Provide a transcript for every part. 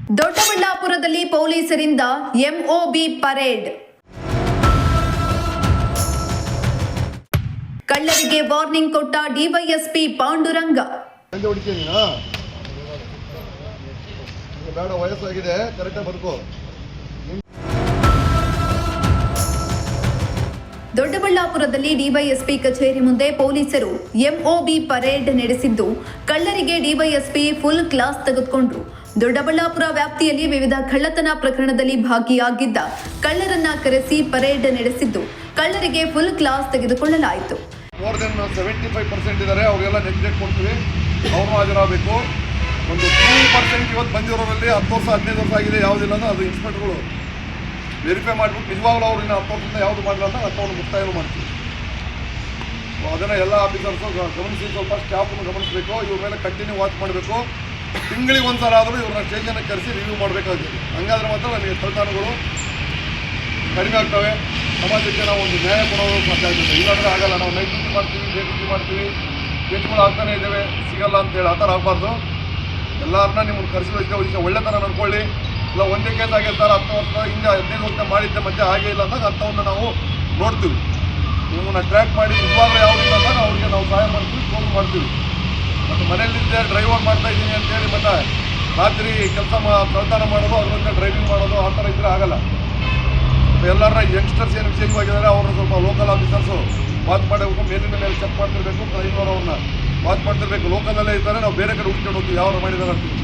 ದೊಡ್ಡಬಳ್ಳಾಪುರದಲ್ಲಿ ಪೊಲೀಸರಿಂದ ಎಂಒಬಿ parade. ಕಳ್ಳರಿಗೆ warning ಕೊಟ್ಟ ಡಿವೈಎಸ್ಪಿ ಪಾಂಡುರಂಗ. ವಯಸ್ಸಾಗಿದೆ, ಕರೆಕ್ಟಾಗಿ ಬದುಕು. ದೊಡ್ಡಬಳ್ಳಾಪುರದಲ್ಲಿ ಡಿವೈಎಸ್ಪಿ ಕಚೇರಿ ಮುಂದೆ ಪೊಲೀಸರು ಎಂಒಬಿ ಪರೇಡ್ ನಡೆಸಿದ್ದು, ಕಳ್ಳರಿಗೆ ಡಿವೈಎಸ್ಪಿ ಫುಲ್ ಕ್ಲಾಸ್ ತೆಗೆದುಕೊಂಡ್ರು. ದೊಡ್ಡಬಳ್ಳಾಪುರ ವ್ಯಾಪ್ತಿಯಲ್ಲಿ ವಿವಿಧ ಕಳ್ಳತನ ಪ್ರಕರಣದಲ್ಲಿ ಭಾಗಿಯಾಗಿದ್ದ ಕಳ್ಳರನ್ನ ಕರೆಸಿ ಪರೇಡ್ ನಡೆಸಿದ್ದು, ಕಳ್ಳರಿಗೆ ಫುಲ್ ಕ್ಲಾಸ್ ತೆಗೆದುಕೊಳ್ಳಲಾಯಿತು. ಮೋರ್ ದೆನ್ 75% ಇದ್ದಾರೆ, ಅವರಿಗೆಲ್ಲ ನೆಗ್ಲೆಕ್ಟ್ ಕೊಡ್ತೀವಿ, ಅವರು ಹಾಜರಾಗಬೇಕು. ಒಂದು 2% ಇವತ್ತು ಬಂದಿರೋರಲ್ಲಿ 10 ವರ್ಷ 15 ವರ್ಷ ಆಗಿದೆ, ಯಾವುದಿಲ್ಲ ಅಂದ್ರೆ ಅದು ಇನ್ಸ್ಪೆಕ್ಟರ್ಗಳು ವೆರಿಫೈ ಮಾಡಿಬಿಟ್ಟು ನಿಜವಾಗ್ಲೂ ಅವ್ರು ಇನ್ನು 10 ವರ್ಷದಿಂದ ಯಾವುದು ಮಾಡಿಲ್ಲ ಅಂತ ಅಂಥವ್ರು ಮುಕ್ತಾಯನೂ ಮಾಡ್ತೀವಿ. ಅದನ್ನು ಎಲ್ಲ ಆಫೀಸರ್ಸು ಗಮನಿಸಿ, ಸ್ವಲ್ಪ ಸ್ಟಾಫನ್ನು ಗಮನಿಸಬೇಕು, ಇವ್ರ ಮೇಲೆ ಕಂಟಿನ್ಯೂ ವಾಚ್ ಮಾಡಬೇಕು. ತಿಂಗಳಿಗೆ ಒಂದು ಸಲ ಆದರೂ ಇವ್ರನ್ನ ಸ್ಟೇಷನ್ಗೆ ಕರೆಸಿ ರಿವ್ಯೂ ಮಾಡಬೇಕಾಗ್ತದೆ. ಹಂಗಾದ್ರೆ ಮಾತ್ರ ನಮಗೆ ಕಳ್ಳತನಗಳು ಕಡಿಮೆ ಆಗ್ತವೆ, ಸಮಾಜಕ್ಕೆ ನಾವು ಒಂದು ನ್ಯಾಯ ಕೊಡೋದು ಸಾಧ್ಯ ಆಗ್ತದೆ. ಇಲ್ಲಾಂದರೆ ಆಗಲ್ಲ. ನಾವು ನೈಟ್ ಡ್ಯೂಟಿ ಮಾಡ್ತೀವಿ, ಡೇ ಡ್ಯೂಟಿ ಮಾಡ್ತೀವಿ, ಕೇಸ್ಗಳು ಆಗ್ತಾನೆ ಇದ್ದೇವೆ, ಸಿಗಲ್ಲ ಅಂತೇಳಿ ಆ ಥರ ಆಗಬಾರ್ದು. ಎಲ್ಲರನ್ನ ನಿಮ್ಮನ್ನು ಕರೆಸಿದ ವಿಷಯ ಒಳ್ಳೆತನ ನಡ್ಕೊಳ್ಳಿ. ಇಲ್ಲ ಒಂದೇ ಕೇಸ್ ಆಗಿರ್ತಾರೆ, 10 ವರ್ಷ ಹಿಂದೆ 15 ವರ್ಷ ಮಾಡಿದ್ದೆ ಮಧ್ಯೆ ಹಾಗೆ ಇಲ್ಲ ಅಂದಾಗ ಅಂಥವನ್ನು ನಾವು ನೋಡ್ತೀವಿ. ನಿಮ್ಮನ್ನು ಟ್ರ್ಯಾಕ್ ಮಾಡಿ ನಿಜವಾಗ್ಲೂ ಯಾವುದಿಲ್ಲ ಅಂತ ಅವ್ರಿಗೆ ನಾವು ಸಹಾಯ ಮಾಡ್ತೀವಿ, ಫೋನ್ ಮಾಡ್ತೀವಿ. ಮತ್ತು ಮನೆಯಲ್ಲಿದ್ದೆ ಡ್ರೈವರ್ ಮಾಡ್ತಾ ಇದ್ದೀನಿ ಅಂತೇಳಿ ಮತ್ತೆ ರಾತ್ರಿ ಕಳ್ಳತನ ಮಾಡೋದು, ಅದರಿಂದ ಡ್ರೈವಿಂಗ್ ಮಾಡೋದು ಆ ಥರ ಇದ್ದರೆ ಆಗಲ್ಲ. ಎಲ್ಲರ ಯಂಗ್ಸ್ಟರ್ಸ್ ಏನು ವಿಶೇಷವಾಗಿದ್ದಾರೆ ಅವ್ರನ್ನ ಸ್ವಲ್ಪ ಲೋಕಲ್ ಆಫೀಸರ್ಸು ವಾಚ್ ಮಾಡಬೇಕು, ಮೇಲಿನ ಮೇಲೆ ಚೆಕ್ ಮಾಡ್ತಿರ್ಬೇಕು, ಡ್ರೈವರ್ ಅವ್ರನ್ನ ವಾಚ್ ಮಾಡ್ತಿರ್ಬೇಕು. ಲೋಕಲಲ್ಲೇ ಇದ್ದಾರೆ, ನಾವು ಬೇರೆ ಕಡೆ ಹುಡ್ಕೊಂಡು ಹೋಗ್ತೀವಿ ಯಾರು ಮಾಡಿದ್ದಾರೆ ಅಂತೀವಿ.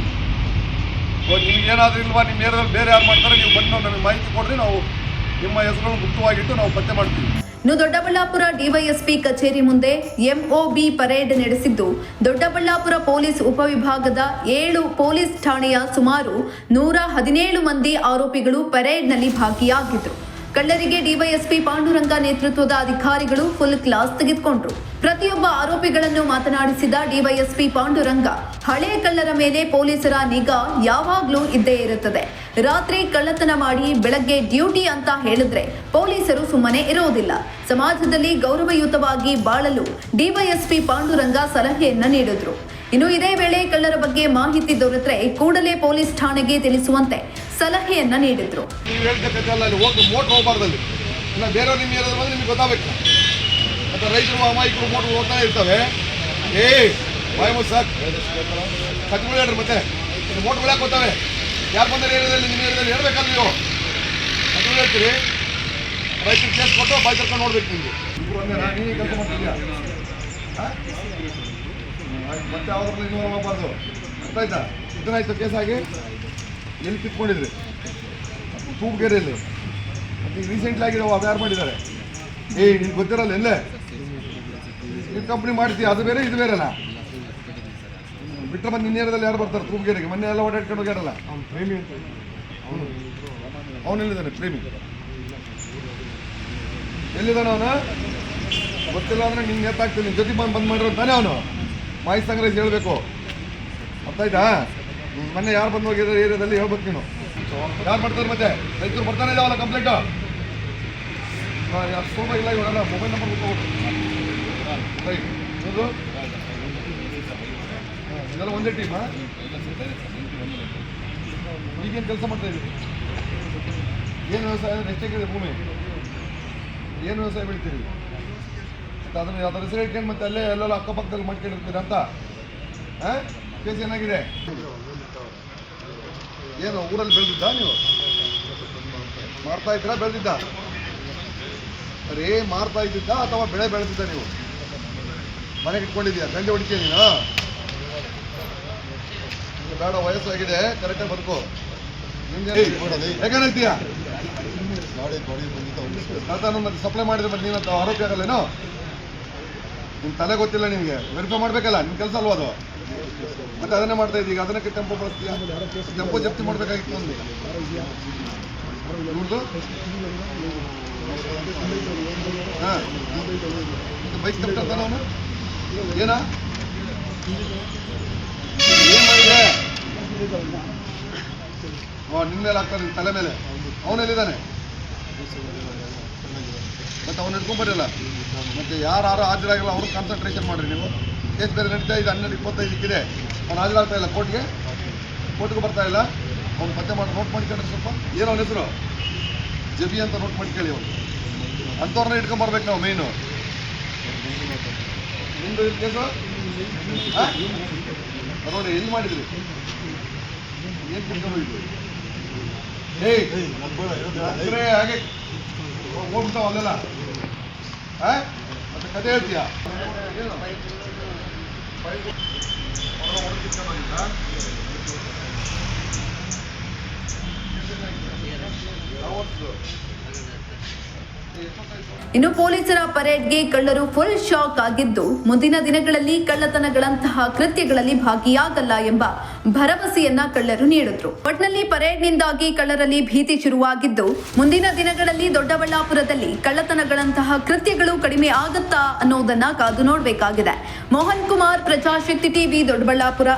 ನಿಮಗೇನಾದರೂ ಇಲ್ವಾ, ನಿಮ್ಮ ಏರಿಯಾದಲ್ಲಿ ಬೇರೆ ಯಾರು ಮಾಡ್ತಾರೆ, ನೀವು ಬಂದು ನಮಗೆ ಮಾಹಿತಿ ಕೊಡ್ರಿ, ನಾವು ನಿಮ್ಮ ಹೆಸರುಗಳನ್ನು ಗುಪ್ತವಾಗಿಟ್ಟು ನಾವು ಪತ್ತೆ ಮಾಡ್ತೀವಿ. ಇನ್ನು ದೊಡ್ಡಬಳ್ಳಾಪುರ ಡಿವೈಎಸ್ಪಿ ಕಚೇರಿ ಮುಂದೆ ಎಂಒಬಿ ಪರೇಡ್ ನಡೆಸಿದ್ದು, ದೊಡ್ಡಬಳ್ಳಾಪುರ ಪೊಲೀಸ್ ಉಪವಿಭಾಗದ 7 ಪೊಲೀಸ್ ಠಾಣೆಯ ಸುಮಾರು 117 ಮಂದಿ ಆರೋಪಿಗಳು ಪರೇಡ್ನಲ್ಲಿ ಭಾಗಿಯಾಗಿದ್ದರು. ಕಳ್ಳರಿಗೆ ಡಿವೈಎಸ್ಪಿ ಪಾಂಡುರಂಗ ನೇತೃತ್ವದ ಅಧಿಕಾರಿಗಳು ಫುಲ್ ಕ್ಲಾಸ್ ತೆಗೆದುಕೊಂಡ್ರು. ಪ್ರತಿಯೊಬ್ಬ ಆರೋಪಿಗಳನ್ನು ಮಾತನಾಡಿಸಿದ ಡಿವೈಎಸ್ಪಿ ಪಾಂಡುರಂಗ, ಹಳೆ ಕಳ್ಳರ ಮೇಲೆ ಪೊಲೀಸರ ನಿಗಾ ಯಾವಾಗಲೂ ಇದ್ದೇ ಇರುತ್ತದೆ. ರಾತ್ರಿ ಕಳ್ಳತನ ಮಾಡಿ ಬೆಳಗ್ಗೆ ಡ್ಯೂಟಿ ಅಂತ ಹೇಳಿದ್ರೆ ಪೊಲೀಸರು ಸುಮ್ಮನೆ ಇರೋದಿಲ್ಲ. ಸಮಾಜದಲ್ಲಿ ಗೌರವಯುತವಾಗಿ ಬಾಳಲು ಡಿವೈಎಸ್ಪಿ ಪಾಂಡುರಂಗ ಸಲಹೆಯನ್ನ ನೀಡಿದ್ರು. ಇನ್ನು ಇದೇ ವೇಳೆ ಕಳ್ಳರ ಬಗ್ಗೆ ಮಾಹಿತಿ ದೊರೆತರೆ ಕೂಡಲೇ ಪೊಲೀಸ್ ಠಾಣೆಗೆ ತಿಳಿಸುವಂತೆ ಸಲಹೆಯನ್ನ ನೀಡಿದ್ರು. ಮೋಟ್ರ್ ಹೋಗಬಾರ್ದಲ್ಲಿ, ಇಲ್ಲ ಬೇರೆಯವ್ರು ನಿಮ್ಮ ಏರಿಯಾದ ಬಂದ್ರೆ ನಿಮಗೆ ಗೊತ್ತಾಗಬೇಕು. ಮತ್ತು ರೈತರು ಅಮಾಯಕರು ಮೋಟ್ರ್ ಹೋಗ್ತಾನೆ ಇರ್ತವೆ. ಸಾಕು ಕಚ್ಗಳು ಹೇಳ್ರಿ, ಮತ್ತೆ ಮೋಟ್ರ್ ಬಿಡಕ್ಕೆ ಗೊತ್ತಾವೆ. ಯಾರು ಬಂದರೆ ಏರಿಯಾದಲ್ಲಿ ನಿಮ್ಮ ಏರಿಯಾದಲ್ಲಿ ಹೇಳ್ಬೇಕಲ್ಲ, ನೀವು ಕಚ್ಗಳು ಹೇಳ್ತೀರಿ. ರೈತರು ಕೇಸ್ ಕೊಟ್ಟು ಬಾಯ್ ಕರ್ಕೊಂಡು ನೋಡ್ಬೇಕು. ನಿಮಗೆ ನೀನು ಕೆಲಸ ಮಾಡ್ತಿದ್ಯಾ, ಮತ್ತೆ ಅವ್ರನ್ನ ಇನ್ನೂ ಹೋಗಬಾರ್ದು. ಗೊತ್ತಾಯ್ತಾ? ಇದನ್ನಾಯ್ತು ಕೇಸ್ ಆಗಿ ಎಲ್ಲಿ ಕಿತ್ಕೊಂಡಿದ್ರಿ? ತೂಪ್ಗೆರೆಯಲ್ಲಿ. ಮತ್ತು ಈಗ ರೀಸೆಂಟ್ಲಿ ಆಗಿರೋ ಅದು ಯಾರು ಮಾಡಿದ್ದಾರೆ? ನಿಮ್ಗೆ ಗೊತ್ತಿರಲ್ಲ, ಎಲ್ಲೇ ನೀವು ಕಂಪ್ನಿ ಮಾಡ್ತೀಯ, ಅದು ಬೇರೆ ಇದು ಬೇರೆನಾ? ಬಿಟ್ಟರೆ ಬಂದು ನಿನ್ನ ಏರಿಯಾದಲ್ಲಿ ಯಾರು ಬರ್ತಾರೆ ತೂಪ್ಗೆರೆಗೆ? ಮೊನ್ನೆ ಎಲ್ಲ ಓಡಾಡ್ಕೊಂಡು ಹೋಗ್ಯಾರಲ್ಲ. ಪ್ರೇಮಿ ಅಂತ ಅವನೆಲ್ಲಿದ್ದಾನೆ? ಪ್ರೇಮಿ ಎಲ್ಲಿದ್ದಾನೆ ಅವನು? ಗೊತ್ತಿಲ್ಲ ಅಂದರೆ ನಿನ್ನ ನೇತಾಗ್ತೀನಿ, ನಿನ್ನ ಜೊತೆ ಬಂದು ಮಾಡಿರೋ ತಾನೇ ಅವನು. ಮಾಹಿತಿ ಸಂಗ್ರಹಿಸಿ ಹೇಳಬೇಕು. ಅರ್ಥಾಯ್ತಾ? ಮೊನ್ನೆ ಯಾರು ಬಂದು ಹೋಗಿದ್ದಾರೆ ಏರಿಯಾದಲ್ಲಿ ಹೇಳ್ಬೇಕು. ನೀನು ಯಾರು ಮಾಡ್ತಾರೆ? ಮತ್ತೆ ರೈತರು ಬರ್ತಾನೆ ಇದ್ದಾವಲ್ಲ ಕಂಪ್ಲೇಂಟು. ಸ್ವಲ್ಪ ಇಲ್ಲ, ಇವಾಗಲ್ಲ ಮೊಬೈಲ್ ನಂಬರ್ ಗೊತ್ತಾಗೋದು. ರೈಟ್, ಹೌದು. ಇದೆಲ್ಲ ಒಂದೇ ಟೀಮಾ? ಈಗೇನು ಕೆಲಸ ಮಾಡ್ತಾ ಇದ್ದೀವಿ? ಏನು ವ್ಯವಸಾಯ? ಎಷ್ಟಾಗಿದೆ ಭೂಮಿ? ಏನು ವ್ಯವಸಾಯ ಬೆಳಿತೀರಿ? ಅದನ್ನು ಯಾವ್ದಾರು ಹೆಸರು ಇಟ್ಕೊಂಡು ಮತ್ತೆ ಅಲ್ಲೇ ಎಲ್ಲೆಲ್ಲ ಅಕ್ಕಪಕ್ಕದಲ್ಲಿ ಮಾಡ್ಕೊಂಡಿರ್ತೀರ ಅಂತ. ಕೇಸ್ ಏನಾಗಿದೆ? ಏನು ಊರಲ್ಲಿ ಬೆಳೆದಿದ್ದ? ನೀವು ಮಾರ್ತಾ ಇದ್ದೀರಾ? ಬೆಳೆದಿದ್ದ? ಅರೇ ಮಾರ್ತಾ ಇದ್ದಿದ್ದ ಅಥವಾ ಬೆಳೆ ಬೆಳೆದಿದ್ದ? ನೀವು ಮನೆಗೆ ಇಟ್ಕೊಂಡಿದ್ದೀಯಾ? ಗಂಜೆ ಹೊಡಿತೀಯ ನೀನು? ಬೇಡ, ವಯಸ್ಸಾಗಿದೆ, ಕರೆಕ್ಟಾಗಿ ಬದುಕು. ಹೇಗೇನಾಗ್ತೀಯ? ಮತ್ತೆ ಸಪ್ಲೈ ಮಾಡಿದ್ರೆ ಮತ್ತೆ ನೀನು ಆರೋಪಿ ಆಗಲ್ಲೇನೋ? ನಿಮ್ಮ ತಲೆ ಗೊತ್ತಿಲ್ಲ ನಿನಗೆ? ವೆರಿಫೈ ಮಾಡಬೇಕಲ್ಲ, ನಿಮ್ಮ ಕೆಲಸ ಅಲ್ವಾ ಅದು? ಮತ್ತೆ ಅದನ್ನೇ ಮಾಡ್ತಾ ಇದ್ದೀಗ. ಅದನ್ನಕ್ಕೆ ಟೆಂಪೋ ಬಳಸ್ತೀಯ? ಟೆಂಪೋ ಜಪ್ತಿ ಮಾಡಬೇಕಾಗಿತ್ತು ಒಂದು ಇವ್ರದ್ದು. ಹಾಂ, ಬೈಕ್ ತಪ್ಪಿರ್ತಾನ ಅವನು. ಏನ ಏನು ಮಾಡಿದೆ? ನಿನ್ನ ಮೇಲೆ ಆಗ್ತಾನೆ, ನಿನ್ನ ತಲೆ ಮೇಲೆ. ಅವನೆಲ್ಲಿದ್ದಾನೆ? ಮತ್ತು ಅವ್ನು ಹಿಡ್ಕೊಂಬರಿಲ್ಲ. ಮತ್ತು ಯಾರು ಹಾಜರಾಗಿಲ್ಲ ಅವ್ರಿಗೆ ಕಾನ್ಸಂಟ್ರೇಷನ್ ಮಾಡಿರಿ ನೀವು. ಕೇಸ್ ಬೇರೆ ನಡೀತಾ ಇದೆ, 12:25 ಅವ್ನು ಹಾಜರಾಗ್ತಾ ಇಲ್ಲ ಕೋರ್ಟ್ಗೆ ಬರ್ತಾ ಇಲ್ಲ. ಅವ್ನು ಪತ್ತೆ ಮಾಡಿ ನೋಟ್ ಮಾಡ್ಕೊಂಡ್ರೆ ಸ್ವಲ್ಪ ಏನೋ ಅವನ ಹೆಸರು ಜಬಿ ಅಂತ ನೋಟ್ ಮಾಡ್ಕೊಳ್ಳಿ ಅವನು ಅಂಥವ್ರನ್ನ ಇಟ್ಕೊಂಬರ್ಬೇಕು ನಾವು ಮೇಯ್ನು ನಿಮ್ಮದು ಕೇಸು ನೋಡಿ ಎಲ್ಲಿ ಮಾಡಿದ್ರಿ ಏನು ಕುಡ್ಕೊಂಡು ಹೋಗಿದ್ವಿ ಅಂದ್ರೆ ಹಾಗೆ ಹೋಗ್ಬಿಡ್ತಾವ ಅಲ್ಲೆಲ್ಲ ಮತ್ತೆ ಕತೆ ಹೇಳ್ತೀಯಾ ಇನ್ನು ಪೊಲೀಸರ ಪರೇಡ್ಗೆ ಕಳ್ಳರು ಫುಲ್ ಶಾಕ್ ಆಗಿದ್ದು ಮುಂದಿನ ದಿನಗಳಲ್ಲಿ ಕಳ್ಳತನಗಳಂತಹ ಕೃತ್ಯಗಳಲ್ಲಿ ಭಾಗಿಯಾಗಲ್ಲ ಎಂಬ ಭರವಸೆಯನ್ನ ಕಳ್ಳರು ನೀಡಿದ್ರು. ಒಟ್ನಲ್ಲಿ ಪರೇಡ್ನಿಂದಾಗಿ ಕಳ್ಳರಲ್ಲಿ ಭೀತಿ ಶುರುವಾಗಿದ್ದು ಮುಂದಿನ ದಿನಗಳಲ್ಲಿ ದೊಡ್ಡಬಳ್ಳಾಪುರದಲ್ಲಿ ಕಳ್ಳತನಗಳಂತಹ ಕೃತ್ಯಗಳು ಕಡಿಮೆ ಆಗತ್ತಾ ಅನ್ನೋದನ್ನ ಕಾದು ನೋಡಬೇಕಾಗಿದೆ. ಮೋಹನ್ ಕುಮಾರ್, ಪ್ರಜಾಶಕ್ತಿ ಟಿವಿ, ದೊಡ್ಡಬಳ್ಳಾಪುರ.